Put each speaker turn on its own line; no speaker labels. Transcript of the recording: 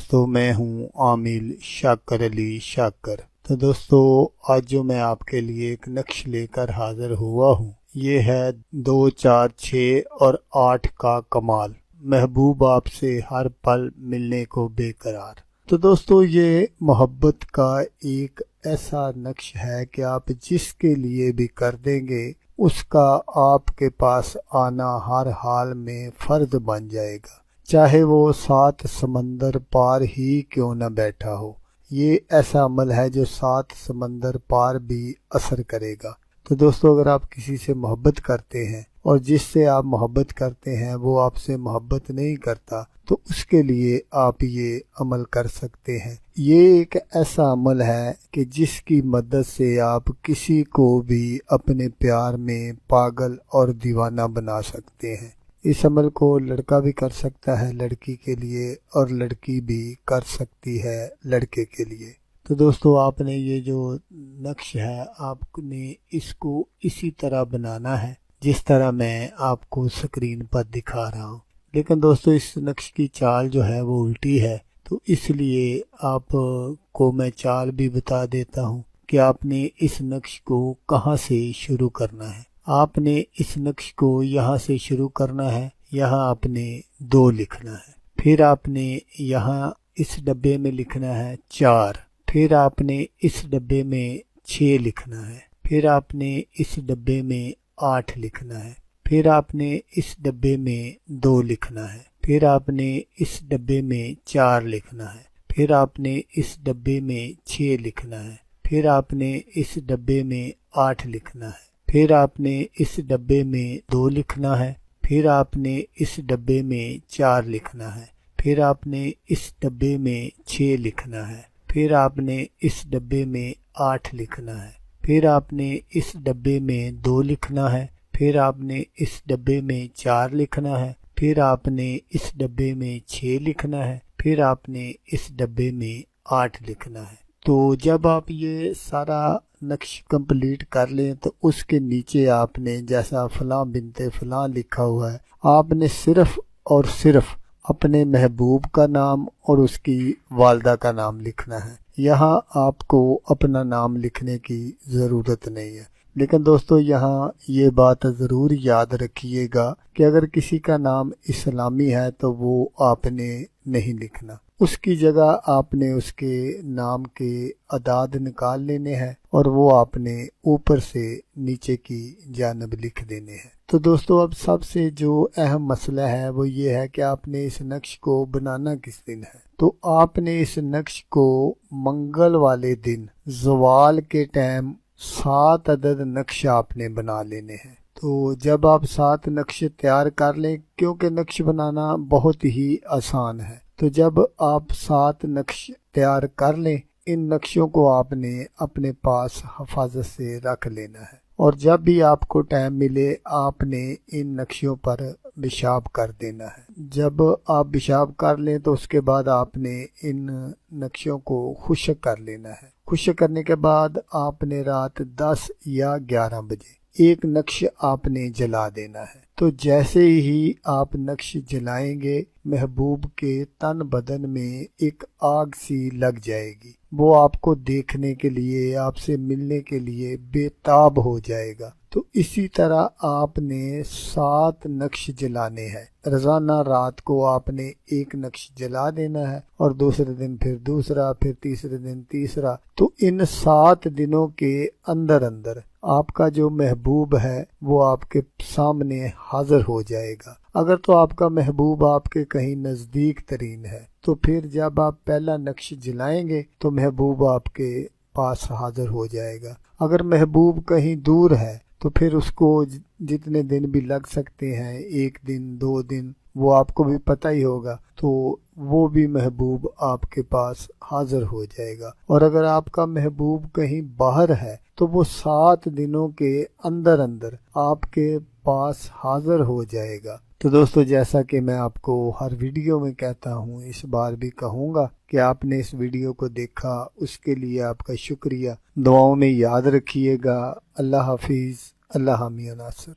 दोस्तों मैं हूं आमिल शाकर अली शाकर। तो दोस्तों आज जो मैं आपके लिए एक नक्श लेकर हाजिर हुआ हूं, ये है 2, 4, 6 और 8 का कमाल। महबूब आपसे हर पल मिलने को बेकरार। तो दोस्तों ये मोहब्बत का एक ऐसा नक्श है कि आप जिसके लिए भी कर देंगे उसका आपके पास आना हर हाल में फर्ज बन जाएगा, चाहे वो 7 समंदर पार ही क्यों न बैठा हो। ये ऐसा अमल है जो 7 समंदर पार भी असर करेगा। तो दोस्तों अगर आप किसी से मोहब्बत करते हैं और जिससे आप मोहब्बत करते हैं वो आपसे मोहब्बत नहीं करता, तो उसके लिए आप ये अमल कर सकते हैं। ये एक ऐसा अमल है कि जिसकी मदद से आप किसी को भी अपने प्यार में पागल और दीवाना बना सकते हैं। इस अमल को लड़का भी कर सकता है लड़की के लिए, और लड़की भी कर सकती है लड़के के लिए। तो दोस्तों आपने ये जो नक्श है आपने इसको इसी तरह बनाना है जिस तरह मैं आपको स्क्रीन पर दिखा रहा हूँ। लेकिन दोस्तों इस नक्श की चाल जो है वो उल्टी है, तो इसलिए आपको मैं चाल भी बता देता हूँ कि आपने इस नक्श को कहाँ से शुरू करना है। आपने इस नक्श को यहाँ से शुरू करना है, यहाँ आपने 2 लिखना है, फिर आपने यहाँ इस डब्बे में लिखना है 4, फिर आपने इस डब्बे में 6 लिखना है, फिर आपने इस डब्बे में 8 लिखना है, फिर आपने इस डब्बे में 2 लिखना है, फिर आपने इस डब्बे में 4 लिखना है, फिर आपने इस डब्बे में 6 लिखना है, फिर आपने इस डब्बे में 8 लिखना है, फिर आपने इस डब्बे में 2 लिखना है, फिर आपने इस डब्बे में 4 लिखना है, फिर आपने इस डब्बे में 6 लिखना है, फिर आपने इस डब्बे में 8 लिखना है, फिर आपने इस डब्बे में 2 लिखना है, फिर आपने इस डब्बे में 4 लिखना है, फिर आपने इस डब्बे में 6 लिखना है, फिर आपने इस डब्बे में 8 लिखना है। तो जब आप ये सारा नक्श कंप्लीट कर लें तो उसके नीचे आपने जैसा फलां बिनते फलां लिखा हुआ है, आपने सिर्फ और सिर्फ अपने महबूब का नाम और उसकी वालदा का नाम लिखना है। यहाँ आपको अपना नाम लिखने की ज़रूरत नहीं है। लेकिन दोस्तों यहाँ ये बात ज़रूर याद रखिएगा कि अगर किसी का नाम इस्लामी है तो वो आपने नहीं लिखना, उसकी जगह आपने उसके नाम के अदाद निकाल लेने हैं और वो आपने ऊपर से नीचे की जानब लिख देने हैं। तो दोस्तों अब सबसे जो अहम मसला है वो ये है कि आपने इस नक्श को बनाना किस दिन है। तो आपने इस नक्श को मंगल वाले दिन ज़वाल के टाइम 7 अदद नक्श आपने बना लेने हैं। तो जब आप 7 नक्श तैयार कर लें, क्योंकि नक्श बनाना बहुत ही आसान है, तो जब आप 7 नक्श तैयार कर लें, इन नक्शों को आपने अपने पास हिफाजत से रख लेना है, और जब भी आपको टाइम मिले आपने इन नक्शों पर पेशाब कर देना है। जब आप पेशाब कर लें तो उसके बाद आपने इन नक्शों को खुश्क कर लेना है। खुश्क करने के बाद आपने रात 10 या 11 बजे एक नक्श आपने जला देना है। तो जैसे ही आप नक्श जलाएंगे महबूब के तन बदन में एक आग सी लग जाएगी, वो आपको देखने के लिए आपसे मिलने के लिए बेताब हो जाएगा। तो इसी तरह आपने 7 नक्श जलाने हैं। रोजाना रात को आपने एक नक्श जला देना है और दूसरे दिन फिर दूसरा, फिर तीसरे दिन तीसरा। तो इन 7 दिनों के अंदर अंदर आपका जो महबूब है वो आपके सामने हाजिर हो जाएगा। अगर तो आपका महबूब आपके कहीं नजदीक तरीन है तो फिर जब आप पहला नक्श जलाएंगे तो महबूब आपके पास हाजिर हो जाएगा। अगर महबूब कहीं दूर है तो फिर उसको जितने दिन भी लग सकते हैं, 1 दिन 2 दिन, वो आपको भी पता ही होगा, तो वो भी महबूब आपके पास हाजिर हो जाएगा। और अगर आपका महबूब कहीं बाहर है तो वो 7 दिनों के अंदर अंदर आपके पास हाजिर हो जाएगा। तो दोस्तों जैसा कि मैं आपको हर वीडियो में कहता हूँ, इस बार भी कहूँगा कि आपने इस वीडियो को देखा उसके लिए आपका शुक्रिया। दुआओं में याद रखिएगा। अल्लाह हाफिज़। अल्लाह मियां नासर।